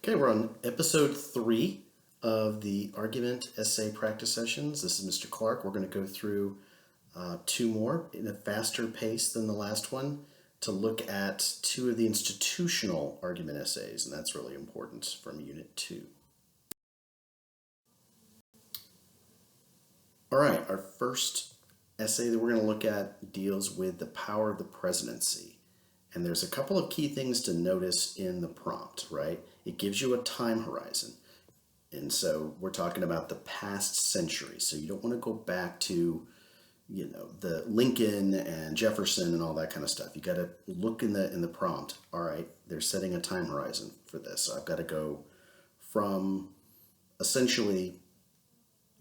Okay, we're on episode 3 of the argument essay practice sessions. This is Mr. Clark. We're going to go through 2 more in a faster pace than the last one to look at 2 of the institutional argument essays, and that's really important from Unit 2. All right, our first essay that we're going to look at deals with the power of the presidency. And there's a couple of key things to notice in the prompt, right? It gives you a time horizon. And so we're talking about the past century. So you don't want to go back to, the Lincoln and Jefferson and all that kind of stuff. You got to look in the prompt. All right, they're setting a time horizon for this. So I've got to go from essentially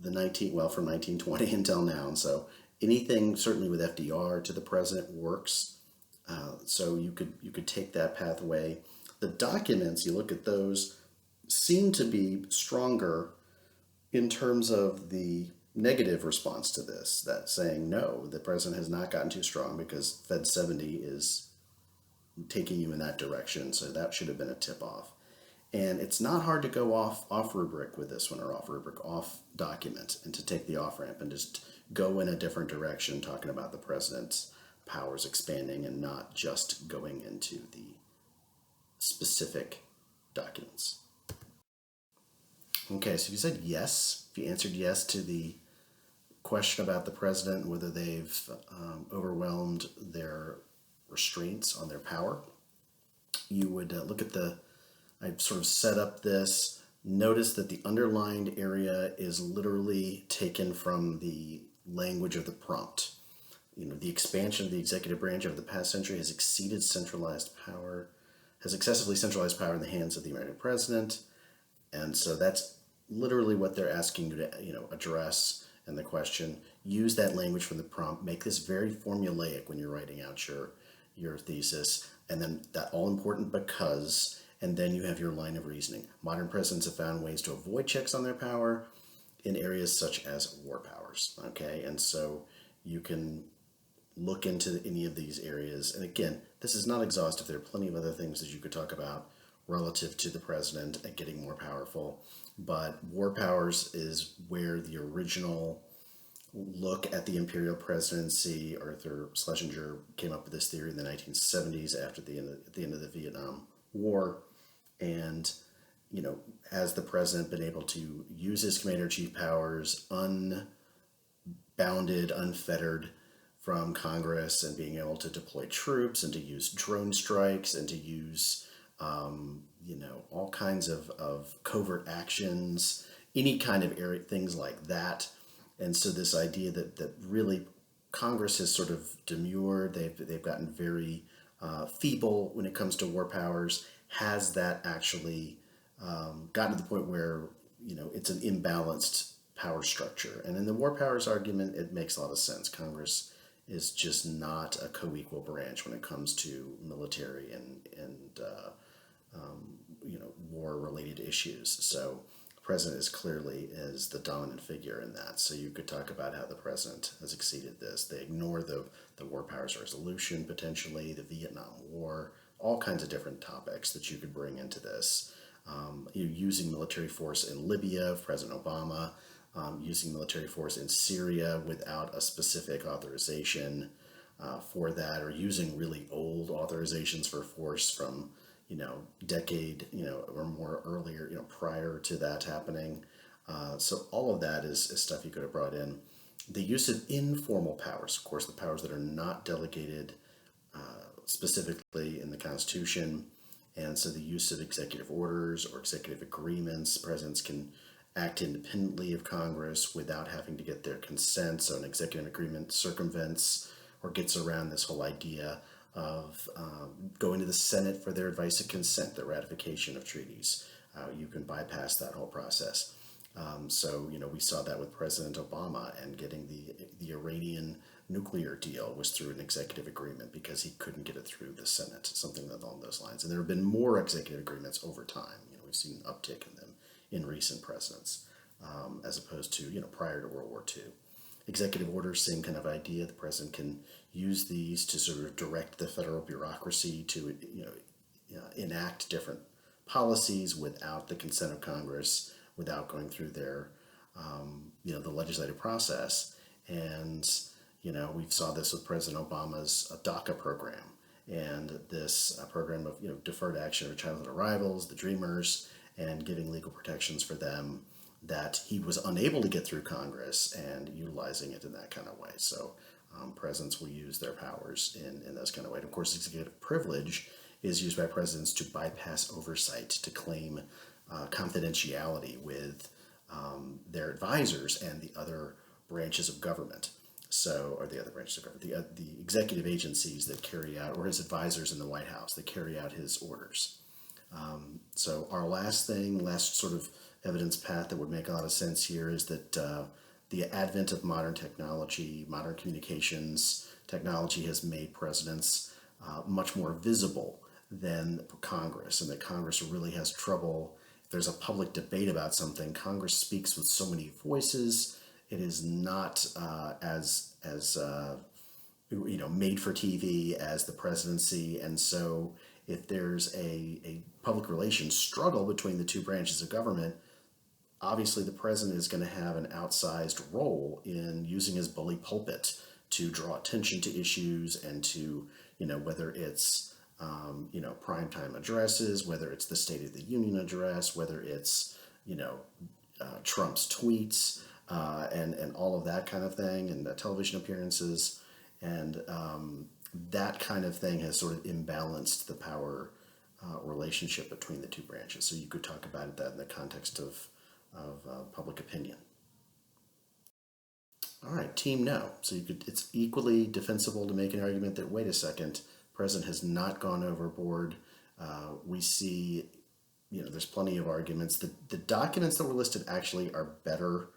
from 1920 until now. And so anything certainly with FDR to the present works. So you could take that pathway. The documents, you look at those, seem to be stronger in terms of the negative response to this, that saying, no, the president has not gotten too strong because Fed 70 is taking you in that direction. So that should have been a tip off. And it's not hard to go off rubric with this one, or off rubric, off document, and to take the off ramp and just go in a different direction, talking about the president's powers expanding and not just going into the specific documents. Okay, so if you said yes, if you answered yes to the question about the president, whether they've overwhelmed their restraints on their power, you would look at I've sort of set up this. Notice that the underlined area is literally taken from the language of the prompt. The expansion of the executive branch over the past century has excessively centralized power in the hands of the American president. And so that's literally what they're asking you to, address in the question. Use that language from the prompt. Make this very formulaic when you're writing out your thesis. And then that all important because, and then you have your line of reasoning. Modern presidents have found ways to avoid checks on their power in areas such as war powers. Okay, and so you can look into any of these areas. And again, this is not exhaustive. There are plenty of other things that you could talk about relative to the president and getting more powerful. But war powers is where the original look at the imperial presidency, Arthur Schlesinger came up with this theory in the 1970s at the end of the Vietnam War. And, has the president been able to use his commander-in-chief powers unbounded, unfettered from Congress, and being able to deploy troops and to use drone strikes and to use, all kinds of covert actions, any kind of things like that. And so this idea that really Congress has sort of demurred, they've gotten very feeble when it comes to war powers. Has that actually gotten to the point where, it's an imbalanced power structure? And in the war powers argument, it makes a lot of sense. Congress is just not a co-equal branch when it comes to military and war-related issues. So the president is the dominant figure in that. So you could talk about how the president has exceeded this. They ignore the war powers resolution, potentially, the Vietnam War, all kinds of different topics that you could bring into this. Using military force in Libya, President Obama, using military force in Syria without a specific authorization for that, or using really old authorizations for force from, decade, or more earlier, prior to that happening. So all of that is stuff you could have brought in. The use of informal powers, of course, the powers that are not delegated specifically in the Constitution. And so the use of executive orders or executive agreements. Presidents can act independently of Congress without having to get their consent. So an executive agreement circumvents or gets around this whole idea of going to the Senate for their advice and consent, the ratification of treaties. You can bypass that whole process. So we saw that with President Obama, and getting the Iranian nuclear deal was through an executive agreement because he couldn't get it through the Senate, something along those lines. And there have been more executive agreements over time. We've seen an uptick in them in recent presidents, as opposed to prior to World War II. Executive orders, same kind of idea. The president can use these to sort of direct the federal bureaucracy to enact different policies without the consent of Congress, without going through their, the legislative process. And, we saw this with President Obama's DACA program and this program of, deferred action for childhood arrivals, the Dreamers, and giving legal protections for them that he was unable to get through Congress and utilizing it in that kind of way. So presidents will use their powers in those kind of way. And of course, executive privilege is used by presidents to bypass oversight, to claim confidentiality with their advisors and the other branches of government. So, or the other branches of government, the executive agencies that carry out, or his advisors in the White House that carry out his orders. So our last sort of evidence path that would make a lot of sense here is that the advent of modern technology, modern communications technology has made presidents much more visible than Congress, and that Congress really has trouble. If there's a public debate about something, Congress speaks with so many voices. It is not as made for TV as the presidency, and so if there's a public relations struggle between the two branches of government, obviously the president is going to have an outsized role in using his bully pulpit to draw attention to issues and to, whether it's, primetime addresses, whether it's the State of the Union address, whether it's, Trump's tweets, and all of that kind of thing, and television appearances. And that kind of thing has sort of imbalanced the power relationship between the two branches. So you could talk about that in the context of public opinion. All right, team no. So it's equally defensible to make an argument that, wait a second, president has not gone overboard. We see, there's plenty of arguments. The documents that were listed actually are better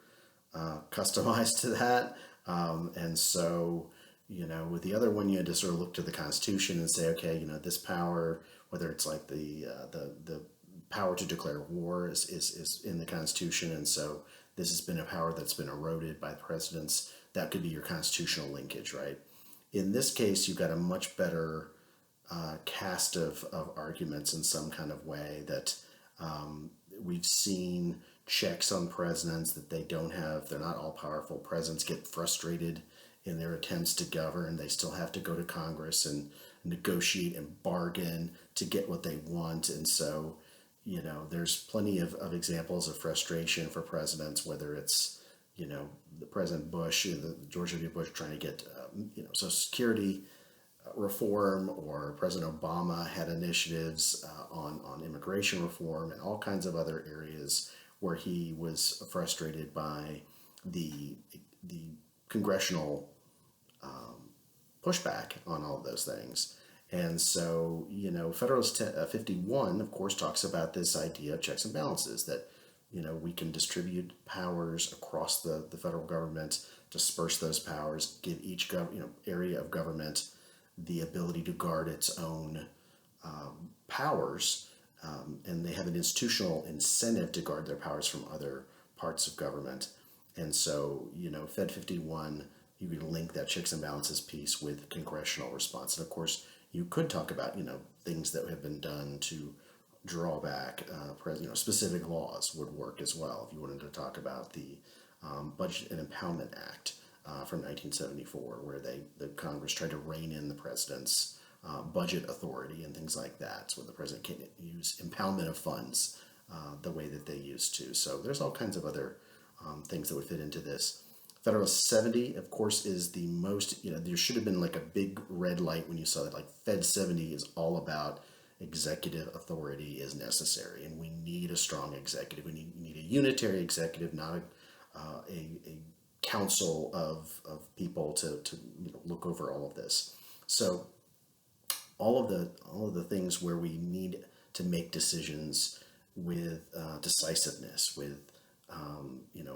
customized to that. And so, with the other one, you had to sort of look to the Constitution and say, okay, this power, whether it's like the power to declare war is in the Constitution, and so this has been a power that's been eroded by presidents. That could be your constitutional linkage, right? In this case, you've got a much better cast of arguments in some kind of way that we've seen checks on presidents that they're not all powerful. Presidents get frustrated in their attempts to govern. They still have to go to Congress and negotiate and bargain to get what they want. And so, there's plenty of examples of frustration for presidents, whether it's, the President Bush, the George W. Bush trying to get, Social Security reform, or President Obama had initiatives on immigration reform and all kinds of other areas where he was frustrated by the congressional pushback on all of those things. And so, Federalist 51, of course, talks about this idea of checks and balances, that, we can distribute powers across the federal government, disperse those powers, give each area of government the ability to guard its own powers, and they have an institutional incentive to guard their powers from other parts of government. And so, Fed 51, you can link that checks and balances piece with congressional response. And of course, you could talk about, things that have been done to draw back, specific laws would work as well. If you wanted to talk about the Budget and Impoundment Act from 1974, where the Congress tried to rein in the president's budget authority and things like that, so the president can't use impoundment of funds the way that they used to. So there's all kinds of other things that would fit into this. Federalist 70, of course, is the most, there should have been like a big red light when you saw that, like Fed 70 is all about executive authority is necessary, and we need a strong executive. We need a unitary executive, not a council of people to look over all of this. So all of the things where we need to make decisions with decisiveness, with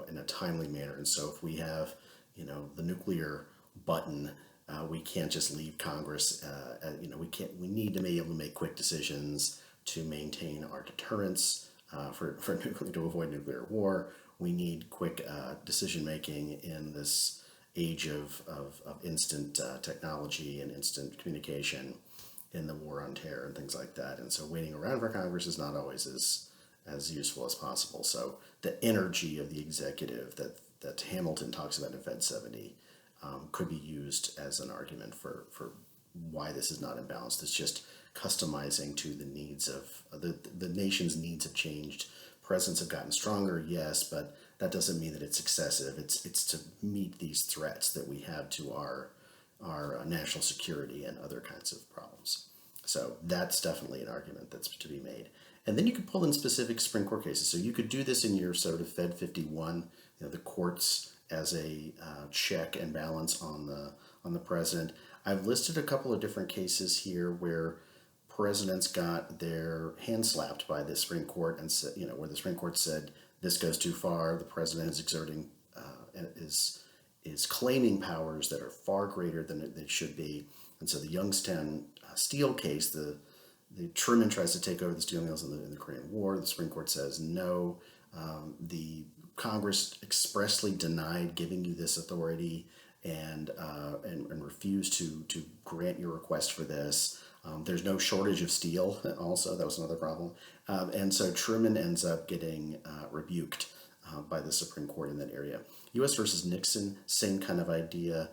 in a timely manner. And so if we have, the nuclear button, we can't just leave Congress. We need to be able to make quick decisions to maintain our deterrence to avoid nuclear war. We need quick decision making in this age of instant technology and instant communication. in the war on terror and things like that. And so waiting around for Congress is not always as useful as possible. So the energy of the executive that Hamilton talks about in Fed 70 could be used as an argument for why this is not imbalanced. It's just customizing to the needs of the nation's needs have changed. Presidents have gotten stronger, yes, but that doesn't mean that it's excessive. It's to meet these threats that we have to our national security and other kinds of problems. So that's definitely an argument that's to be made. And then you could pull in specific Supreme Court cases. So you could do this in your sort of Fed 51, the courts as a check and balance on the president. I've listed a couple of different cases here where presidents got their hand slapped by the Supreme Court and said, where the Supreme Court said this goes too far. The president is exerting is claiming powers that are far greater than they should be. And so the Youngstown Steel case, the Truman tries to take over the steel mills in the Korean War. The Supreme Court says no. The Congress expressly denied giving you this authority and refused to grant your request for this. There's no shortage of steel. Also, that was another problem. And so Truman ends up getting rebuked by the Supreme Court in that area. U.S. versus Nixon, same kind of idea.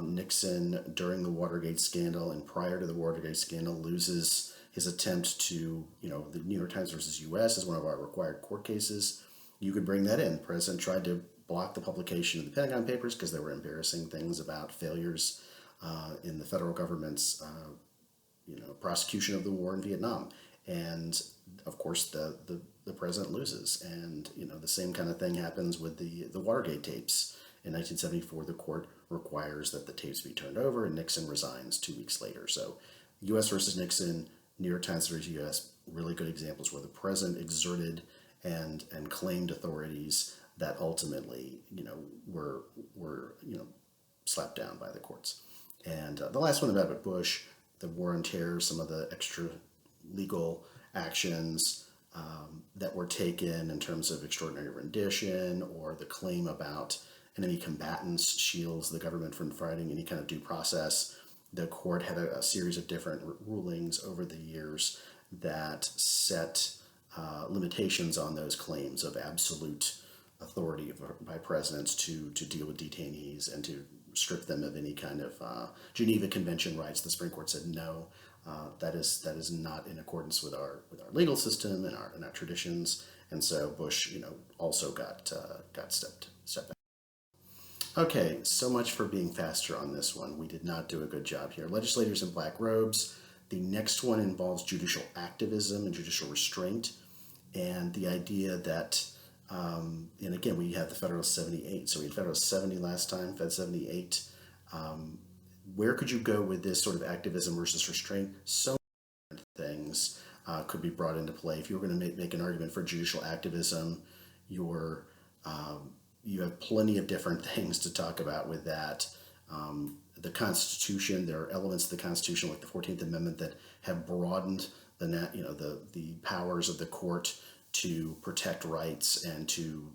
Nixon, during the Watergate scandal and prior to the Watergate scandal, loses his attempt to, the New York Times versus U.S. is one of our required court cases. You could bring that in. The president tried to block the publication of the Pentagon Papers because they were embarrassing things about failures in the federal government's, prosecution of the war in Vietnam. And of course, the president loses. And, the same kind of thing happens with the Watergate tapes. In 1974, the court requires that the tapes be turned over, and Nixon resigns 2 weeks later. So U.S. versus Nixon, New York Times versus U.S., really good examples where the president exerted and claimed authorities that ultimately, were slapped down by the courts. And the last one about Bush, the war on terror, some of the extra legal actions that were taken in terms of extraordinary rendition or the claim about enemy combatants shields the government from fighting any kind of due process. The court had a series of different rulings over the years that set limitations on those claims of absolute authority by presidents to deal with detainees and to strip them of any kind of Geneva Convention rights. The Supreme Court said no, that is not in accordance with our legal system and our traditions. And so Bush, also got stepped back. Okay, so much for being faster on this one. We did not do a good job here. Legislators in black robes. The next one involves judicial activism and judicial restraint, and the idea that, and again, we have the Federalist 78. So we had Federalist 70 last time, Fed 78. Where could you go with this sort of activism versus restraint? So many things could be brought into play. If you were going to make an argument for judicial activism, you have plenty of different things to talk about with that. The Constitution, there are elements of the Constitution like the 14th Amendment that have broadened the powers of the court to protect rights and to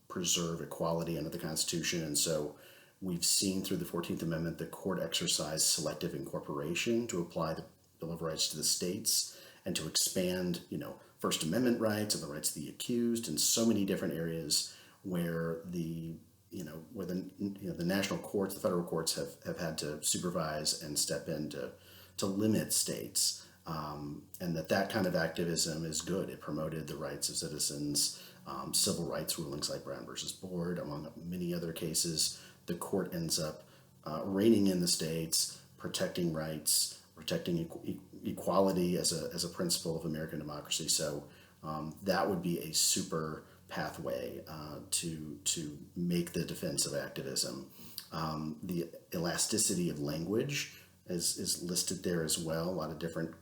preserve equality under the Constitution. And so we've seen through the 14th Amendment the court exercise selective incorporation to apply the Bill of Rights to the states and to expand First Amendment rights and the rights of the accused in so many different areas where the national courts, the federal courts have had to supervise and step in to limit states, and that kind of activism is good. It promoted the rights of citizens, civil rights rulings like Brown versus Board, among many other cases. The court ends up reining in the states, protecting rights, protecting equality as a principle of American democracy. So that would be a super pathway to make the defense of activism. The elasticity of language is listed there as well. A lot of different,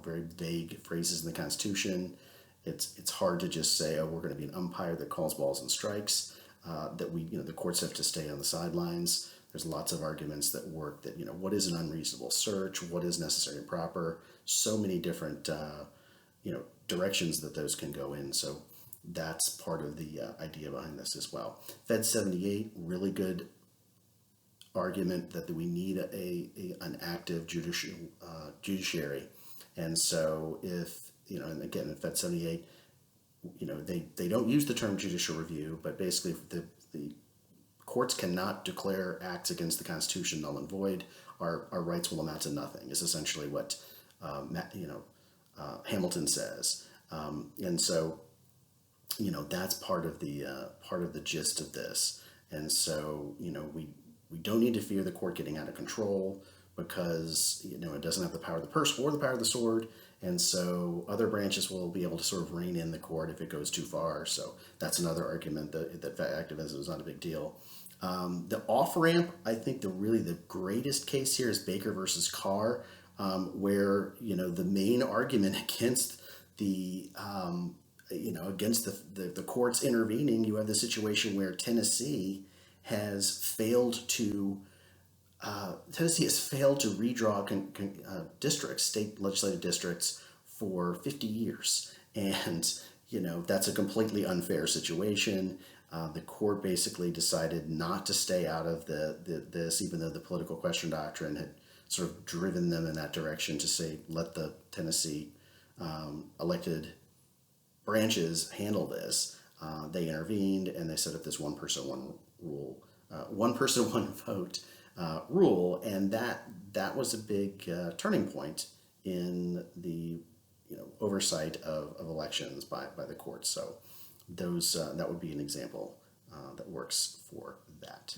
very vague phrases in the Constitution. It's hard to just say, oh, we're going to be an umpire that calls balls and strikes. That the courts have to stay on the sidelines. There's lots of arguments that work that, what is an unreasonable search? What is necessary and proper? So many different, directions that those can go in. So that's part of the idea behind this as well. Fed 78, really good argument that we need an active judiciary. And so if, and again, in Fed 78, they don't use the term judicial review, but basically if the courts cannot declare acts against the Constitution null and void, our rights will amount to nothing, is essentially what Hamilton says. And so, that's part of the gist of this. And so, we don't need to fear the court getting out of control because, it doesn't have the power of the purse or the power of the sword. And so other branches will be able to sort of rein in the court if it goes too far. So that's another argument that activism is not a big deal. The off-ramp, I think the greatest case here is Baker versus Carr, where, the main argument against against the courts intervening, you have the situation where Tennessee has failed to redraw districts, state legislative districts, for 50 years. And, that's a completely unfair situation. The court basically decided not to stay out of this, even though the political question doctrine had sort of driven them in that direction to say, let the Tennessee elected branches handle this. They intervened and they set up this one person, one rule, one person, one vote rule, and that was a big turning point in the oversight of elections by the courts. So that would be an example that works for that.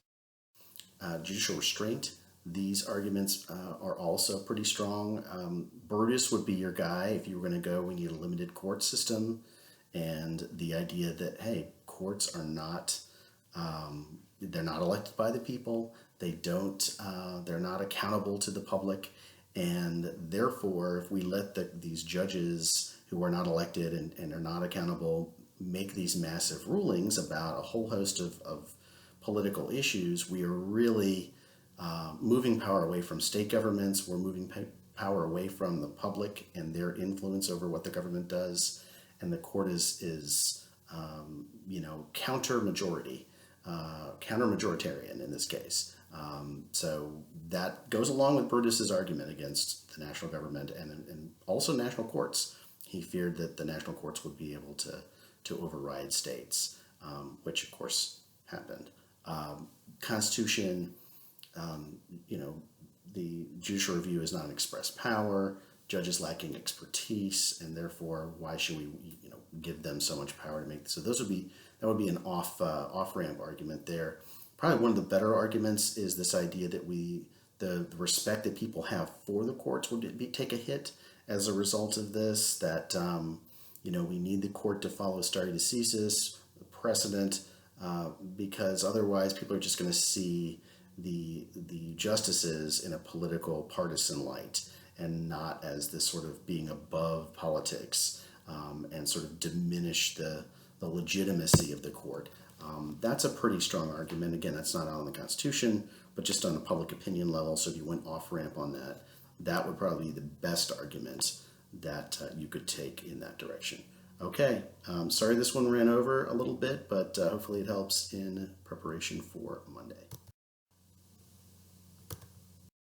Judicial restraint. These arguments are also pretty strong. Brutus would be your guy if you were going to go, we need a limited court system, and the idea that, hey, courts are not, they're not elected by the people. They're not accountable to the public, and therefore, if we let these judges who are not elected and are not accountable make these massive rulings about a whole host of political issues, we are really moving power away from state governments. We're moving power away from the public and their influence over what the government does, and the court is counter-majoritarian in this case. So that goes along with Brutus's argument against the national government and also national courts. He feared that the national courts would be able to override states, which of course happened. Constitution, the judicial review is not an express power. Judges lacking expertise, and therefore, why should we, give them so much power to make this? So that would be an off-ramp argument there. Probably one of the better arguments is this idea that the respect that people have for the courts would take a hit as a result of this. That we need the court to follow stare decisis, precedent, because otherwise people are just going to see the justices in a political partisan light and not as this sort of being above politics, and sort of diminish the legitimacy of the court. That's a pretty strong argument. Again, that's not on the Constitution, but just on a public opinion level. So if you went off-ramp on that, that would probably be the best argument that you could take in that direction. Okay, sorry this one ran over a little bit, but hopefully it helps in preparation for Monday.